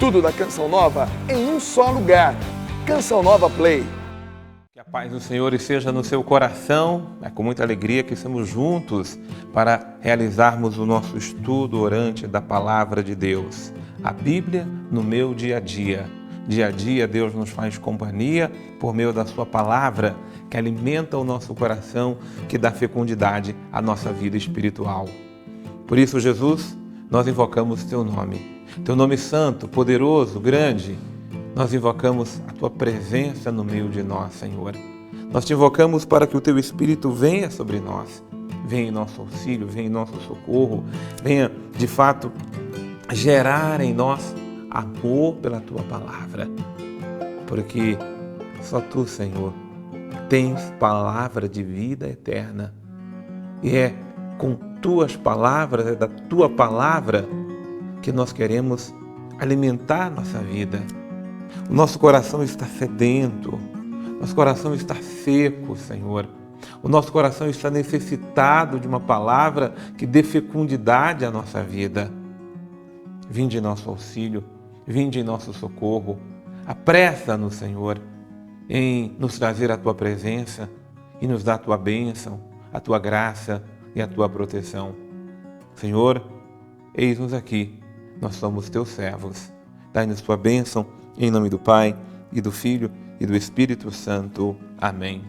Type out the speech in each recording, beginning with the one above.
Tudo da Canção Nova em um só lugar. Canção Nova Play. Que a paz do Senhor esteja no seu coração. É com muita alegria que estamos juntos para realizarmos o nosso estudo orante da Palavra de Deus. A Bíblia no meu dia a dia. Dia a dia Deus nos faz companhia por meio da sua Palavra, que alimenta o nosso coração, que dá fecundidade à nossa vida espiritual. Por isso, Jesus, nós invocamos Teu nome santo, poderoso, grande. Nós invocamos a Tua presença no meio de nós, Senhor. Nós Te invocamos para que o Teu Espírito venha sobre nós, venha em nosso auxílio, venha em nosso socorro, venha, de fato, gerar em nós amor pela Tua Palavra. Porque só Tu, Senhor, tens palavra de vida eterna. E é com Tuas palavras, é da Tua palavra que nós queremos alimentar nossa vida. O nosso coração está sedento, nosso coração está seco, Senhor. O nosso coração está necessitado de uma palavra que dê fecundidade à nossa vida. Vinde em nosso auxílio, vinde em nosso socorro. Apressa-nos, Senhor, em nos trazer a Tua presença e nos dar a Tua bênção, a Tua graça e a Tua proteção. Senhor, eis-nos aqui, nós somos Teus servos. Dai-nos Tua bênção, em nome do Pai, e do Filho, e do Espírito Santo. Amém.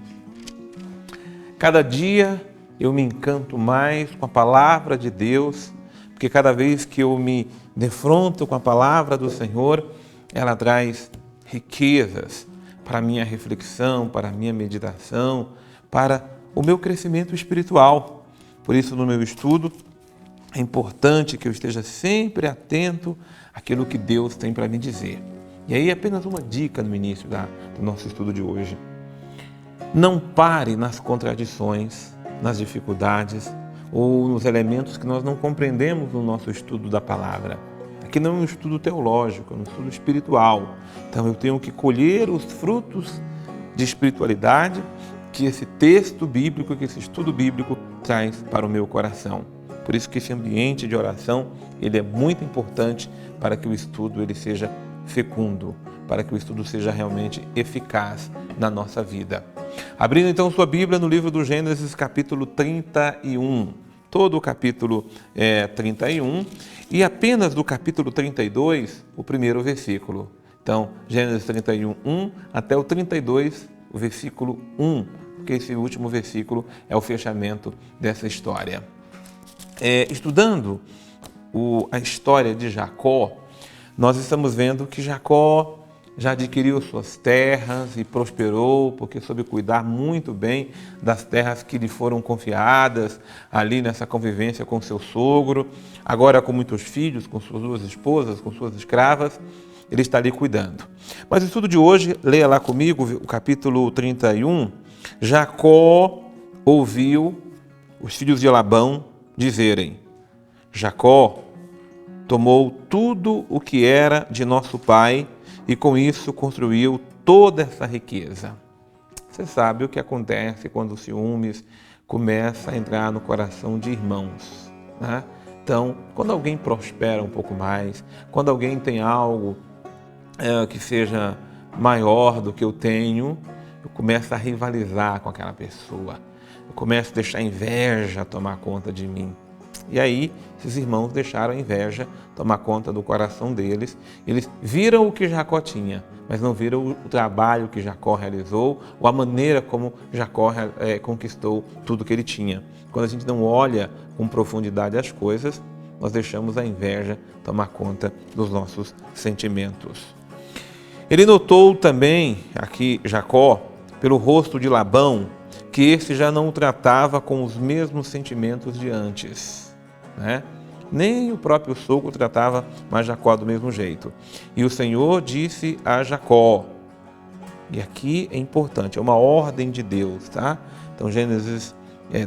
Cada dia eu me encanto mais com a Palavra de Deus, porque cada vez que eu me defronto com a Palavra do Senhor, ela traz riquezas para a minha reflexão, para a minha meditação, para o meu crescimento espiritual. Por isso, no meu estudo, é importante que eu esteja sempre atento àquilo que Deus tem para me dizer. E aí, apenas uma dica no início do nosso estudo de hoje. Não pare nas contradições, nas dificuldades ou nos elementos que nós não compreendemos no nosso estudo da palavra. Aqui não é um estudo teológico, é um estudo espiritual. Então eu tenho que colher os frutos de espiritualidade que esse texto bíblico, que esse estudo bíblico traz para o meu coração. Por isso que esse ambiente de oração, ele é muito importante para que o estudo ele seja fecundo, para que o estudo seja realmente eficaz na nossa vida. Abrindo então sua Bíblia no livro do Gênesis, capítulo 31. Todo o capítulo é 31 e apenas do capítulo 32, o primeiro versículo. Então, Gênesis 31, 1 até o 32, o versículo 1, porque esse último versículo é o fechamento dessa história. Estudando a história de Jacó, nós estamos vendo que Jacó já adquiriu suas terras e prosperou, porque soube cuidar muito bem das terras que lhe foram confiadas, ali nessa convivência com seu sogro, agora com muitos filhos, com suas duas esposas, com suas escravas, ele está ali cuidando. Mas o estudo de hoje, leia lá comigo o capítulo 31, Jacó ouviu os filhos de Labão dizerem: Jacó tomou tudo o que era de nosso pai e com isso construiu toda essa riqueza. Você sabe o que acontece quando o ciúmes começa a entrar no coração de irmãos, né? Então, quando alguém prospera um pouco mais, quando alguém tem algo que seja maior do que eu tenho, eu começo a rivalizar com aquela pessoa. Eu começo a deixar a inveja tomar conta de mim. E aí, esses irmãos deixaram a inveja tomar conta do coração deles. Eles viram o que Jacó tinha, mas não viram o trabalho que Jacó realizou ou a maneira como Jacó conquistou tudo que ele tinha. Quando a gente não olha com profundidade as coisas, nós deixamos a inveja tomar conta dos nossos sentimentos. Ele notou também, aqui Jacó, pelo rosto de Labão, que esse já não o tratava com os mesmos sentimentos de antes, né? Nem o próprio sogro tratava mais Jacó do mesmo jeito. E o Senhor disse a Jacó, e aqui é importante, é uma ordem de Deus, tá? Então Gênesis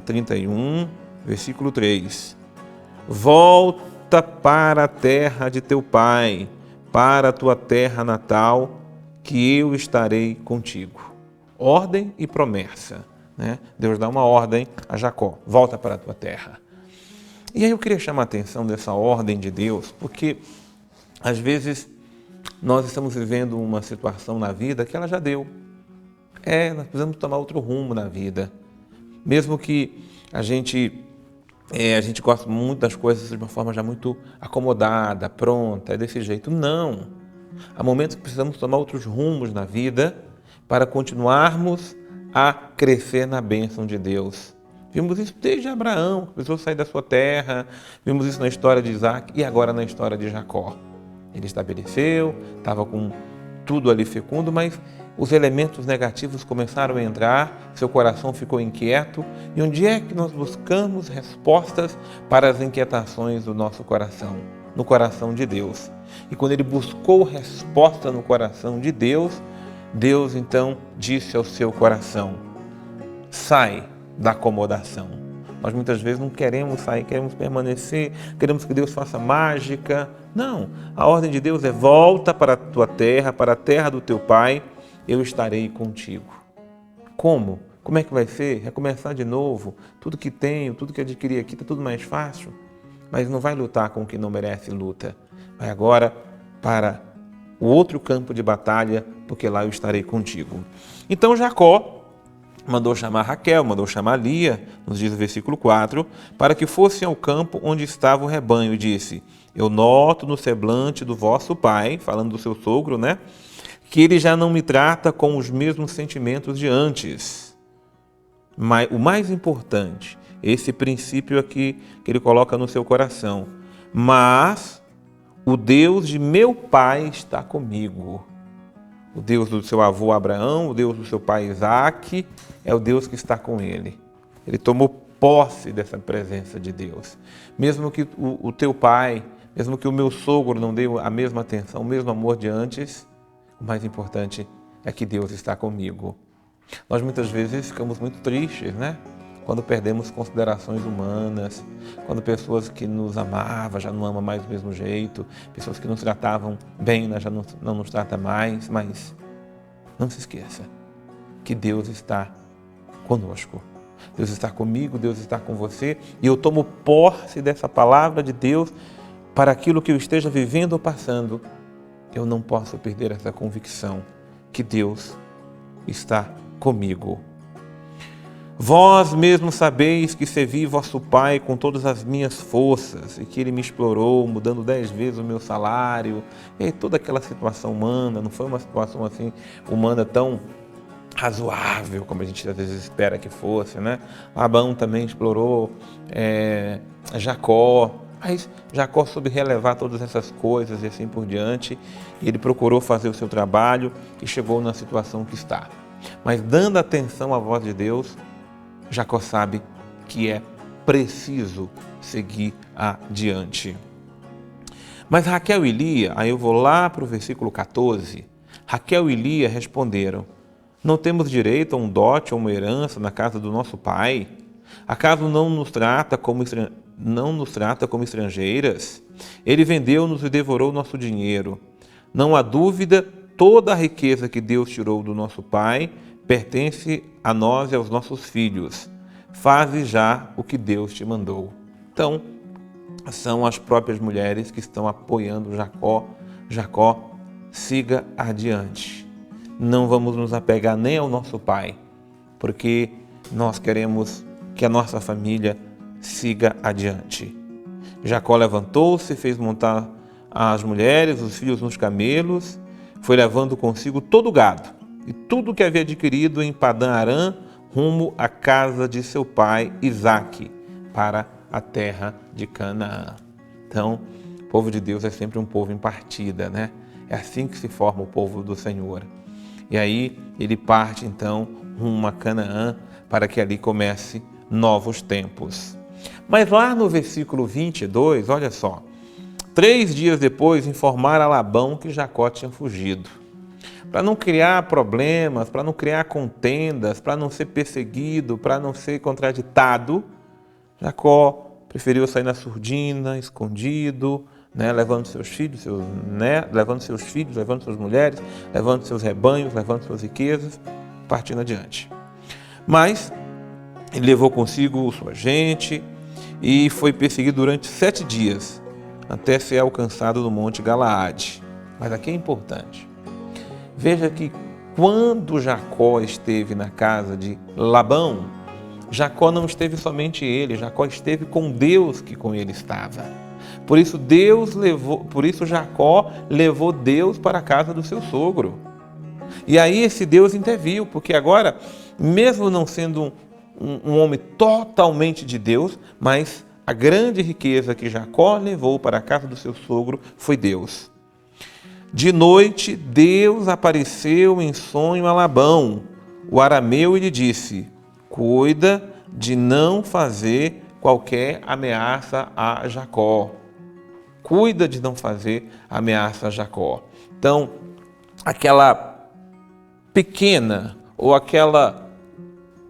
31, versículo 3. Volta para a terra de teu pai, para a tua terra natal, que eu estarei contigo. Ordem e promessa, né? Deus dá uma ordem a Jacó, volta para a tua terra. E aí eu queria chamar a atenção dessa ordem de Deus, porque às vezes nós estamos vivendo uma situação na vida que ela já deu. Nós precisamos tomar outro rumo na vida. Mesmo que a gente gosta muito das coisas de uma forma já muito acomodada, pronta, é desse jeito. Não. Há momentos que precisamos tomar outros rumos na vida para continuarmos a crescer na bênção de Deus. Vimos isso desde Abraão, que precisou sair da sua terra. Vimos isso na história de Isaac e agora na história de Jacó. Ele estabeleceu, estava com tudo ali fecundo, mas os elementos negativos começaram a entrar, seu coração ficou inquieto. E onde é que nós buscamos respostas para as inquietações do nosso coração? No coração de Deus. E quando ele buscou resposta no coração de Deus, Deus então disse ao seu coração: sai da acomodação. Nós muitas vezes não queremos sair, queremos permanecer, queremos que Deus faça mágica. Não, a ordem de Deus é: volta para a tua terra, para a terra do teu pai, eu estarei contigo. Como? Como é que vai ser? Recomeçar de novo, tudo que tenho, tudo que adquiri aqui, está tudo mais fácil. Mas não vai lutar com o que não merece luta. Vai agora para o outro campo de batalha, porque lá eu estarei contigo. Então Jacó mandou chamar Raquel, mandou chamar Lia, nos diz o versículo 4, para que fossem ao campo onde estava o rebanho, e disse: eu noto no semblante do vosso pai, falando do seu sogro, né, que ele já não me trata com os mesmos sentimentos de antes. Mas o mais importante, esse princípio aqui que ele coloca no seu coração: mas o Deus de meu pai está comigo. O Deus do seu avô Abraão, o Deus do seu pai Isaac, é o Deus que está com ele. Ele tomou posse dessa presença de Deus. Mesmo que o teu pai, mesmo que o meu sogro não dê a mesma atenção, o mesmo amor de antes, o mais importante é que Deus está comigo. Nós muitas vezes ficamos muito tristes, né? Quando perdemos considerações humanas, quando pessoas que nos amavam já não amam mais do mesmo jeito, pessoas que nos tratavam bem já não nos tratam mais, mas não se esqueça que Deus está conosco. Deus está comigo, Deus está com você, e eu tomo posse dessa palavra de Deus para aquilo que eu esteja vivendo ou passando. Eu não posso perder essa convicção que Deus está comigo. Vós mesmos sabeis que servi vosso pai com todas as minhas forças e que ele me explorou, mudando 10 vezes o meu salário. E toda aquela situação humana, não foi uma situação assim humana tão razoável como a gente às vezes espera que fosse, né? Labão também explorou Jacó, mas Jacó soube relevar todas essas coisas e assim por diante. E ele procurou fazer o seu trabalho e chegou na situação que está. Mas dando atenção à voz de Deus, Jacó sabe que é preciso seguir adiante. Mas Raquel e Lia, aí eu vou lá para o versículo 14, Raquel e Lia responderam: não temos direito a um dote ou uma herança na casa do nosso pai? Acaso não nos trata como estrangeiras? Ele vendeu-nos e devorou nosso dinheiro. Não há dúvida, toda a riqueza que Deus tirou do nosso pai pertence a nós e aos nossos filhos. Faze já o que Deus te mandou. Então, são as próprias mulheres que estão apoiando Jacó. Jacó, siga adiante. Não vamos nos apegar nem ao nosso pai, porque nós queremos que a nossa família siga adiante. Jacó levantou-se, fez montar as mulheres, os filhos nos camelos, foi levando consigo todo o gado e tudo que havia adquirido em Padã-Arã, rumo à casa de seu pai Isaque, para a terra de Canaã. Então, o povo de Deus é sempre um povo em partida, né? É assim que se forma o povo do Senhor. E aí ele parte então rumo a Canaã para que ali comece novos tempos. Mas lá no versículo 22, olha só, 3 dias depois informaram a Labão que Jacó tinha fugido. Para não criar problemas, para não criar contendas, para não ser perseguido, para não ser contraditado, Jacó preferiu sair na surdina, escondido, né, levando seus filhos, levando suas mulheres, levando seus rebanhos, levando suas riquezas, partindo adiante. Mas ele levou consigo sua gente e foi perseguido durante 7 dias, até ser alcançado no Monte Galaade. Mas aqui é importante. Veja que quando Jacó esteve na casa de Labão, Jacó não esteve somente ele, Jacó esteve com Deus que com ele estava. Por isso Jacó levou Deus para a casa do seu sogro. E aí esse Deus interviu, porque agora, mesmo não sendo um homem totalmente de Deus, mas a grande riqueza que Jacó levou para a casa do seu sogro foi Deus. De noite, Deus apareceu em sonho a Labão, o arameu, e lhe disse: cuida de não fazer qualquer ameaça a Jacó. Cuida de não fazer ameaça a Jacó. Então, aquela pequena ou aquela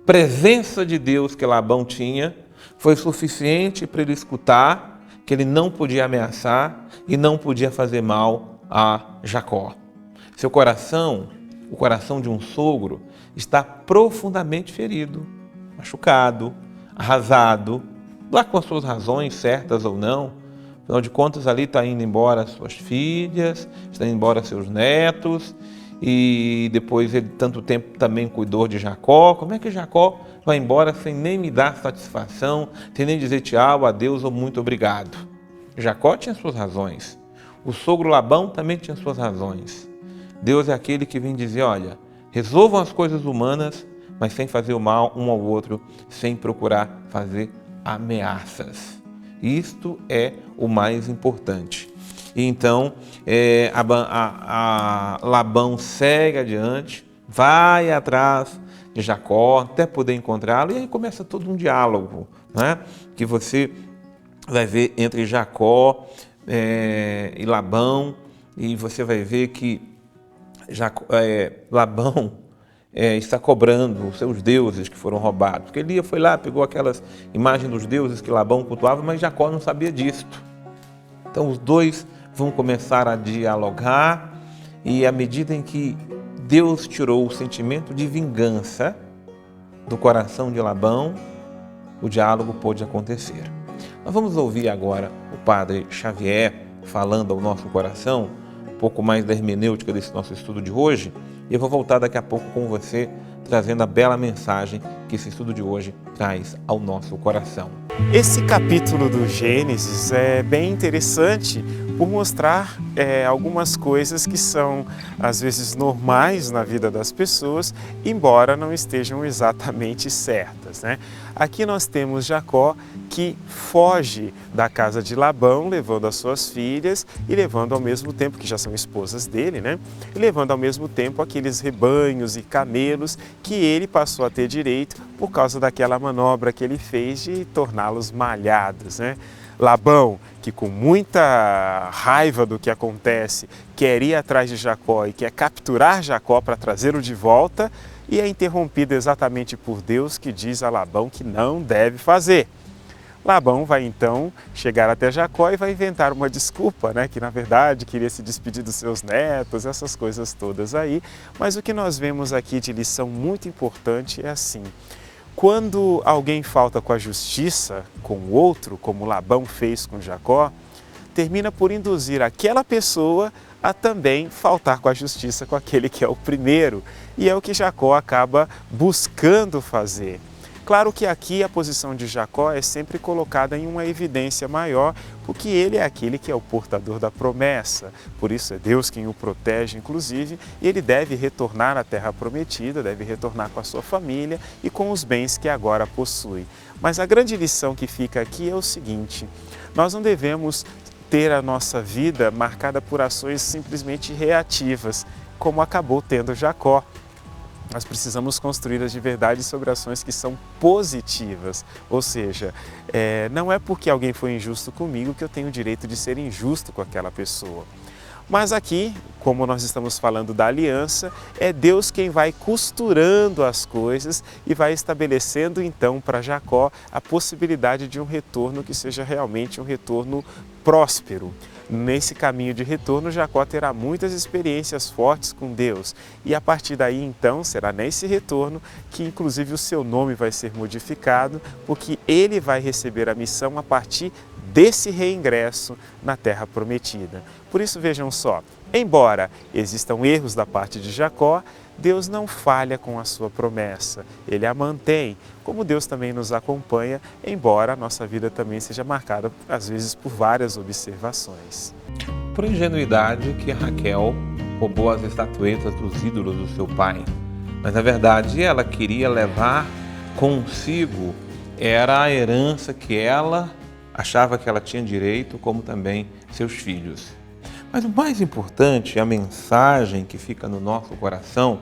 presença de Deus que Labão tinha foi suficiente para ele escutar que ele não podia ameaçar e não podia fazer mal a Jacó. Seu coração, o coração de um sogro, está profundamente ferido, machucado, arrasado, lá com as suas razões certas ou não. Afinal de contas, ali está indo embora suas filhas, está indo embora seus netos, e depois ele tanto tempo também cuidou de Jacó. Como é que Jacó vai embora sem nem me dar satisfação, sem nem dizer tchau, adeus ou muito obrigado? Jacó tinha suas razões. O sogro Labão também tinha suas razões. Deus é aquele que vem dizer: olha, resolvam as coisas humanas, mas sem fazer o mal um ao outro, sem procurar fazer ameaças. Isto é o mais importante. E então, Labão segue adiante, vai atrás de Jacó, até poder encontrá-lo, e aí começa todo um diálogo, né? Que você vai ver entre Jacó e Labão, e você vai ver que Labão está cobrando os seus deuses que foram roubados. Porque Lia foi lá, pegou aquelas imagens dos deuses que Labão cultuava, mas Jacó não sabia disto. Então os dois vão começar a dialogar, e à medida em que Deus tirou o sentimento de vingança do coração de Labão, o diálogo pôde acontecer. Nós vamos ouvir agora o Padre Xavier falando ao nosso coração um pouco mais da hermenêutica desse nosso estudo de hoje, e eu vou voltar daqui a pouco com você, trazendo a bela mensagem que esse estudo de hoje traz ao nosso coração. Esse capítulo do Gênesis é bem interessante por mostrar algumas coisas que são, às vezes, normais na vida das pessoas, embora não estejam exatamente certas, né? Aqui nós temos Jacó que foge da casa de Labão, levando as suas filhas e levando ao mesmo tempo, que já são esposas dele, né? E levando ao mesmo tempo aqueles rebanhos e camelos que ele passou a ter direito por causa daquela manobra que ele fez de torná-los malhados, né? Labão, que com muita raiva do que acontece, quer ir atrás de Jacó e quer capturar Jacó para trazê-lo de volta, e é interrompido exatamente por Deus, que diz a Labão que não deve fazer. Labão vai então chegar até Jacó e vai inventar uma desculpa, né? Que na verdade queria se despedir dos seus netos, essas coisas todas aí. Mas o que nós vemos aqui de lição muito importante é assim: quando alguém falta com a justiça com o outro, como Labão fez com Jacó, termina por induzir aquela pessoa a também faltar com a justiça com aquele que é o primeiro. E é o que Jacó acaba buscando fazer. Claro que aqui a posição de Jacó é sempre colocada em uma evidência maior, porque ele é aquele que é o portador da promessa. Por isso é Deus quem o protege, inclusive, e ele deve retornar à terra prometida, deve retornar com a sua família e com os bens que agora possui. Mas a grande lição que fica aqui é o seguinte: nós não devemos ter a nossa vida marcada por ações simplesmente reativas, como acabou tendo Jacó. Nós precisamos construir as de verdade sobre ações que são positivas, ou seja, não é porque alguém foi injusto comigo que eu tenho o direito de ser injusto com aquela pessoa. Mas aqui, como nós estamos falando da aliança, é Deus quem vai costurando as coisas e vai estabelecendo então para Jacó a possibilidade de um retorno que seja realmente um retorno próspero. Nesse caminho de retorno, Jacó terá muitas experiências fortes com Deus, e a partir daí então será nesse retorno que inclusive o seu nome vai ser modificado, porque ele vai receber a missão a partir desse reingresso na terra prometida. Por isso, vejam só, Embora existam erros da parte de Jacó, Deus não falha com a sua promessa, Ele a mantém, como Deus também nos acompanha, embora a nossa vida também seja marcada, às vezes, por várias observações. Por ingenuidade que Raquel roubou as estatuetas dos ídolos do seu pai, mas na verdade ela queria levar consigo, era a herança que ela achava que ela tinha direito, como também seus filhos. Mas o mais importante, a mensagem que fica no nosso coração,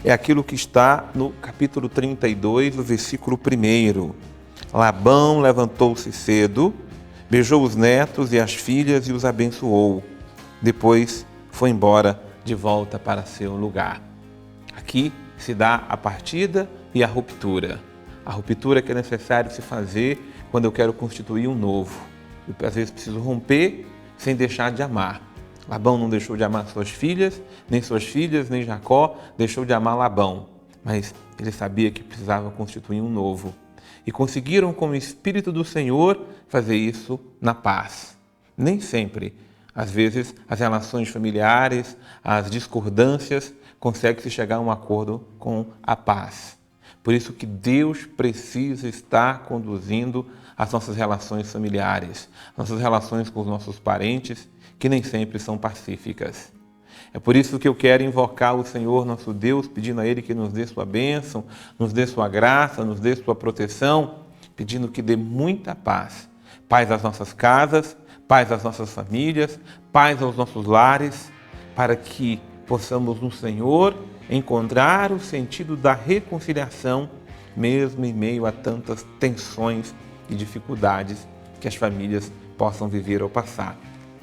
é aquilo que está no capítulo 32, no versículo 1. Labão levantou-se cedo, beijou os netos e as filhas e os abençoou. Depois foi embora de volta para seu lugar. Aqui se dá a partida e a ruptura. A ruptura que é necessário se fazer quando eu quero constituir um novo. Eu, às vezes, preciso romper sem deixar de amar. Labão não deixou de amar suas filhas, nem Jacó deixou de amar Labão. Mas ele sabia que precisava constituir um novo. E conseguiram, com o Espírito do Senhor, fazer isso na paz. Nem sempre, às vezes, as relações familiares, as discordâncias, consegue-se chegar a um acordo com a paz. Por isso que Deus precisa estar conduzindo as nossas relações familiares, nossas relações com os nossos parentes, que nem sempre são pacíficas. É por isso que eu quero invocar o Senhor nosso Deus, pedindo a Ele que nos dê sua bênção, nos dê sua graça, nos dê sua proteção, pedindo que dê muita paz. Paz às nossas casas, paz às nossas famílias, paz aos nossos lares, para que possamos no Senhor encontrar o sentido da reconciliação, mesmo em meio a tantas tensões e dificuldades que as famílias possam viver ou passar.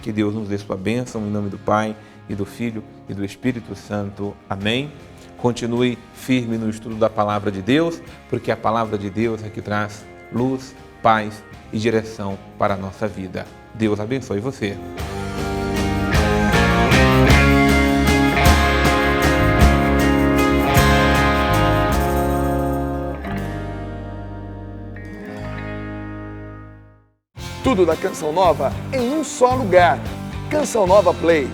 Que Deus nos dê sua bênção, em nome do Pai, e do Filho e do Espírito Santo. Amém. Continue firme no estudo da Palavra de Deus, porque a Palavra de Deus é que traz luz, paz e direção para a nossa vida. Deus abençoe você. Tudo da Canção Nova em um só lugar. Canção Nova Play.